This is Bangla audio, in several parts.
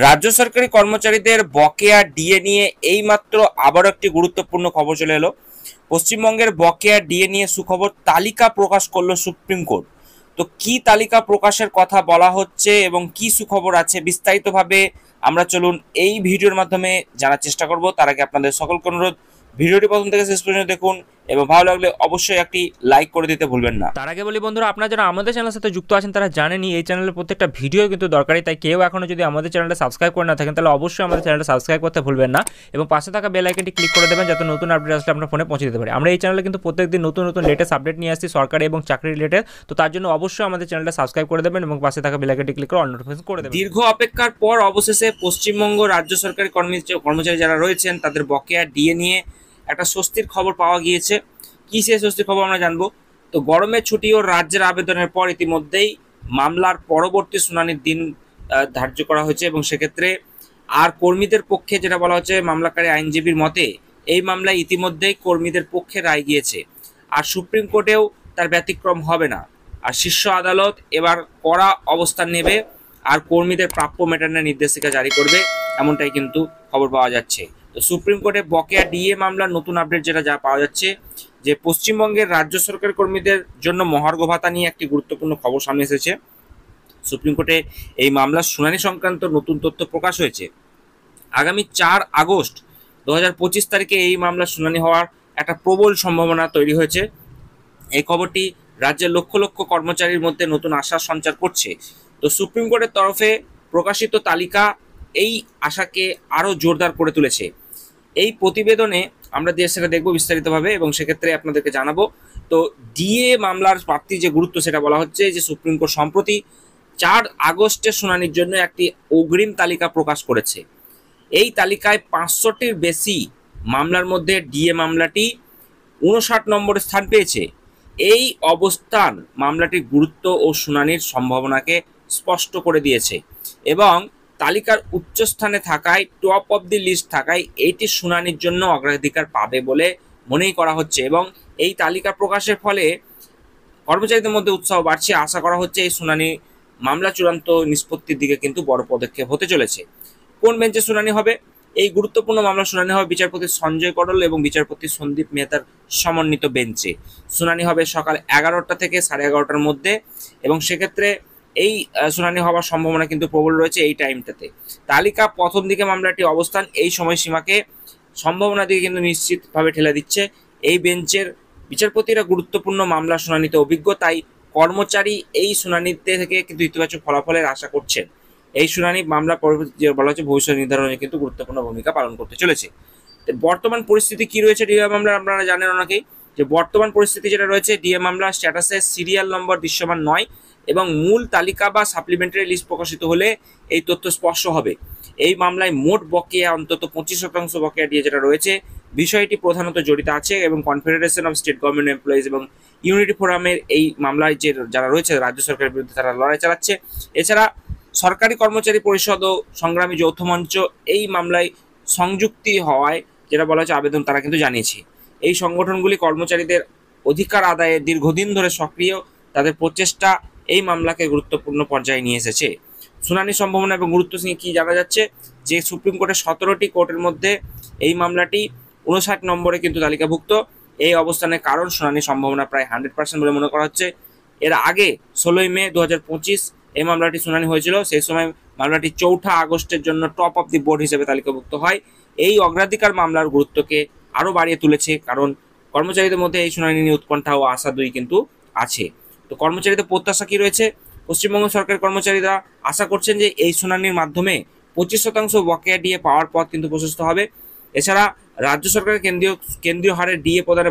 রাজ্য সরকারি কর্মচারীদের বকেয়া ডিএ নিয়ে এইমাত্র আবারও একটি গুরুত্বপূর্ণ খবর চলে এলো। পশ্চিমবঙ্গের বকেয়া ডিএ নিয়ে সুখবর, তালিকা প্রকাশ করলো সুপ্রিম কোর্ট। তো কি তালিকা প্রকাশের কথা বলা হচ্ছে এবং কি সুখবর আছে বিস্তারিতভাবে আমরা চলুন এই ভিডিওর মাধ্যমে জানার চেষ্টা করব। তার আগে আপনাদের সকলকে অনুরোধ, ভিডিওটি প্রথম থেকে শেষ পর্যন্ত দেখুন এবং ভালো লাগলে অবশ্যই একটি লাইক করে দিতে ভুলবেন না। তার আগে বলি বন্ধুরা, আপনারা যারা আমাদের চ্যানেলের সাথে যুক্ত আছেন তারা জানেনই এই চ্যানেলের প্রত্যেকটা ভিডিও কিন্তু দরকারি, তাই কেউ এখনো যদি আমাদের চ্যানেলটা সাবস্ক্রাইব করে না থাকেন তাহলে অবশ্যই আমাদের চ্যানেলটা সাবস্ক্রাইব করতে ভুলবেন না এবং পাশে থাকা বেল আইকনটি ক্লিক করে দেবেন যাতে নতুন আপডেট আসলে আপনার ফোনে পৌঁছে দিতে পারে। আমরা এই চ্যানেলে কিন্তু প্রত্যেকদিন নতুন নতুন লেটেস্ট আপডেট নিয়ে আসছি সরকারি এবং চাকরি রিলেটেড, তো তার জন্য অবশ্যই আমাদের চ্যানেলটা সাবস্ক্রাইব করে দেবেন এবং পাশে থাকা বেল আইকনটি ক্লিক করে অল নোটিফিকেশন করে দেবেন। দীর্ঘ অপেক্ষার পর অবশেষে পশ্চিমবঙ্গ রাজ্য সরকারি কর্মচারী যারা রয়েছেন তাদের বকেয়া ডিএ নিয়ে একটা স্বস্তির খবর পাওয়া গিয়েছে। কি সে স্বস্তির খবর আমরা জানবো। তো গরমের ছুটি ও রাজ্যের আবেদনের পর ইতিমধ্যেই মামলার পরবর্তী শুনানির দিন ধার্য করা হয়েছে এবং সেক্ষেত্রে আর কর্মীদের পক্ষে যেটা বলা হচ্ছে, মামলাকারী আইনজীবীর মতে এই মামলায় ইতিমধ্যেই কর্মীদের পক্ষে রায় গিয়েছে, আর সুপ্রিম কোর্টেও তার ব্যতিক্রম হবে না। আর শীর্ষ আদালত এবার কড়া অবস্থান নেবে আর কর্মীদের প্রাপ্য মেটানোর নির্দেশিকা জারি করবে, এমনটাই কিন্তু খবর পাওয়া যাচ্ছে। তো সুপ্রিম কোর্টে বকেয়া ডিএ মামলার নতুন আপডেট যা পাওয়া যাচ্ছে যে পশ্চিমবঙ্গের রাজ্য সরকারি কর্মীদের জন্য মহার্ঘ ভাতা নিয়ে একটি গুরুত্বপূর্ণ খবর সামনে এসেছে। সুপ্রিম কোর্টে এই মামলার শুনানি সংক্রান্ত নতুন তথ্য প্রকাশ হয়েছে। আগামী 4 আগস্ট 2025 তারিখে এই মামলার শুনানি হওয়ার একটা প্রবল সম্ভাবনা তৈরি হয়েছে। এই খবরটি রাজ্যের লক্ষ লক্ষ কর্মচারীর মধ্যে নতুন আশার সঞ্চার করছে। তো সুপ্রিম কোর্টের তরফে প্রকাশিত তালিকা এই আশাকে আরও জোরদার করে তুলেছে। এই প্রতিবেদনে আমরা সেটা দেখব বিস্তারিতভাবে এবং সেক্ষেত্রে আপনাদেরকে জানাবো। তো ডিএ মামলার প্রাপ্তির যে গুরুত্ব সেটা বলা হচ্ছে যে সুপ্রিম কোর্ট সম্প্রতি 4 আগস্টের শুনানির জন্য একটি অগ্রিম তালিকা প্রকাশ করেছে। এই তালিকায় 500টির বেশি মামলার মধ্যে ডিএ মামলাটি 59 নম্বরে স্থান পেয়েছে। এই অবস্থান মামলাটির গুরুত্ব ও শুনানির সম্ভাবনাকে স্পষ্ট করে দিয়েছে এবং তালিকার উচ্চস্থানে থাকায়, টপ অফ দি লিস্ট থাকায় এইটি শুনানির জন্য অগ্রাধিকার পাবে বলে মনেই করা হচ্ছে এবং এই তালিকা প্রকাশের ফলে কর্মচারীদের মধ্যে উৎসাহ বাড়ছে। আশা করা হচ্ছে এই শুনানি মামলা চূড়ান্ত নিষ্পত্তির দিকে কিন্তু বড় পদক্ষেপ হতে চলেছে। কোন বেঞ্চে শুনানি হবে? এই গুরুত্বপূর্ণ মামলা শুনানি হবে বিচারপতি সঞ্জয় করল এবং বিচারপতি সন্দীপ মেহতার সমন্বিত বেঞ্চে। শুনানি হবে সকাল 11টা থেকে 11:30টার মধ্যে এবং সেক্ষেত্রে এই শুনানি হওয়ার সম্ভাবনা কিন্তু প্রবল রয়েছে এই টাইমটাতে। তালিকা প্রথম দিকে মামলাটি অবস্থান এই সময়সীমাকে সম্ভাবনা দিকে কিন্তু নিশ্চিতভাবে ঠেলে দিচ্ছে। এই বেঞ্চের বিচারপতিরা গুরুত্বপূর্ণ মামলা শুনানিতে অভিজ্ঞ, তাই কর্মচারী এই শুনানিতে থেকে কিন্তু ইতিবাচক ফলাফলের আশা করছেন। এই শুনানি মামলা বলা হচ্ছে ভবিষ্যৎ নির্ধারণে কিন্তু গুরুত্বপূর্ণ ভূমিকা পালন করতে চলেছে। বর্তমান পরিস্থিতি কি রয়েছে ডিএ মামলার আপনারা জানেন অনেকেই, যে বর্তমান পরিস্থিতি যেটা রয়েছে ডিএ মামলার স্ট্যাটাসে সিরিয়াল নম্বর দৃশ্যমান নয় এবং মূল তালিকা বা সাপ্লিমেন্টারি লিস্ট প্রকাশিত হলে এই তথ্য স্পষ্ট হবে। এই মামলায় মোট বকেয়া অন্তত 25% বকেয়া ডিএ যেটা রয়েছে, বিষয়টি প্রধানত জড়িত আছে এবং confederation of state government employees এবং ইউনিটি ফোরামের এই মামলায় যে যারা রয়েছে রাজ্য সরকারের বিরুদ্ধে তারা লড়াই চালাচ্ছে। এছাড়া সরকারি কর্মচারী পরিষদ ও সংগ্রামী যৌথ মঞ্চ এই মামলায় সংযুক্তি হওয়ায় যেটা বলা হচ্ছে আবেদন তারা কিন্তু জানিয়েছে। এই সংগঠনগুলি কর্মচারীদের অধিকার আদায়ে দীর্ঘদিন ধরে সক্রিয়, তাদের প্রচেষ্টা এই মামলাকে গুরুত্বপূর্ণ পর্যায়ে নিয়ে এসেছে। শুনানি সম্ভাবনা এবং গুরুত্ব নিয়ে কি জানা যাচ্ছে যে সুপ্রিম কোর্টের 17টি কোর্টের মধ্যে এই মামলাটি 59 নম্বরে কিন্তু তালিকাভুক্ত। এই অবস্থানের কারণ শুনানির সম্ভাবনা প্রায় 100% বলে মনে করা হচ্ছে। এর আগে 16 মে 2025 এই মামলাটি শুনানি হয়েছিল। সেই সময় মামলাটি 4 আগস্টের জন্য টপ অফ দি বোর্ড হিসেবে তালিকাভুক্ত হয়। এই অগ্রাধিকার মামলার গুরুত্বকে আরও বাড়িয়ে তুলেছে, কারণ কর্মচারীদের মধ্যে এই শুনানি নিয়ে উৎকণ্ঠা ও আশা দুই কিন্তু আছে। তো কর্মচারীদের প্রত্যাশা কি রয়েছে? পশ্চিমবঙ্গ সরকারের কর্মচারীরা আশা করছেন যে এই শুনানির মাধ্যমে 25% বকেয়া ডিএ পাওয়ার পথ কিন্তু প্রশস্ত হবে। এছাড়া রাজ্য সরকারের কেন্দ্রীয় হারে ডিএ প্রদানে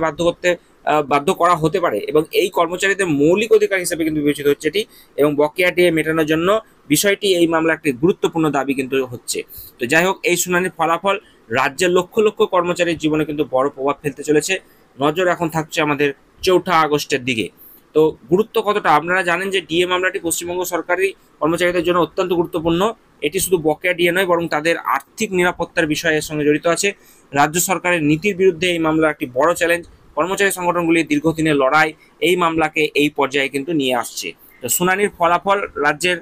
বাধ্য করা হতে পারে এবং এই কর্মচারীদের মৌলিক অধিকার হিসেবে কিন্তু বিবেচিত হচ্ছে এটি এবং বকেয়া ডিএ মেটানোর জন্য বিষয়টি এই মামলা একটি গুরুত্বপূর্ণ দাবি কিন্তু হচ্ছে। তো যাই হোক, এই শুনানির ফলাফল রাজ্যের লক্ষ লক্ষ কর্মচারীর জীবনে কিন্তু বড় প্রভাব ফেলতে চলেছে। নজর এখন থাকছে আমাদের 4 আগস্টের দিকে। তো গুরুত্ব কতটা আপনারা জানেন যে ডিএ মামলাটি পশ্চিমবঙ্গ সরকারি কর্মচারীদের জন্য অত্যন্ত গুরুত্বপূর্ণ। এটি শুধু বকেয়া ডিএ নয় বরং তাদের আর্থিক নিরাপত্তার বিষয়ের সঙ্গে জড়িত আছে। রাজ্য সরকারের নীতির বিরুদ্ধে এই মামলা একটি বড় চ্যালেঞ্জ। কর্মচারী সংগঠনগুলির দীর্ঘদিনের লড়াই এই মামলাকে এই পর্যায়ে কিন্তু নিয়ে আসছে। তো শুনানির ফলাফল রাজ্যের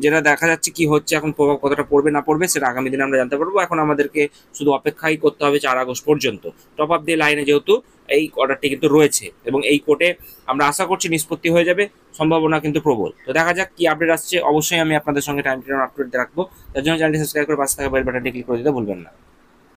যেটা দেখা যাচ্ছে কি হচ্ছে এখন, প্রভাব কতটা পড়বে না পড়বে সেটা আগামী দিনে আমরা জানতে পারবো। এখন আমাদেরকে শুধু অপেক্ষাই করতে হবে 4 আগস্ট পর্যন্ত। টপ আপ দিয়ে লাইনে যেহেতু এই অর্ডারটি কিন্তু রয়েছে এবং এই কোর্টে আমরা আশা করছি নিষ্পত্তি হয়ে যাবে, সম্ভাবনা কিন্তু প্রবল। তো দেখা যাক কি আপডেট আসছে, অবশ্যই আমি আপনাদের সঙ্গে টাইম টু টাইম আপডেট রাখবো। তার জন্য চ্যানেলটি সাবস্ক্রাইব করে পাশে থাকা বেল বাটনটি ক্লিক করে দিতে ভুলবেন না।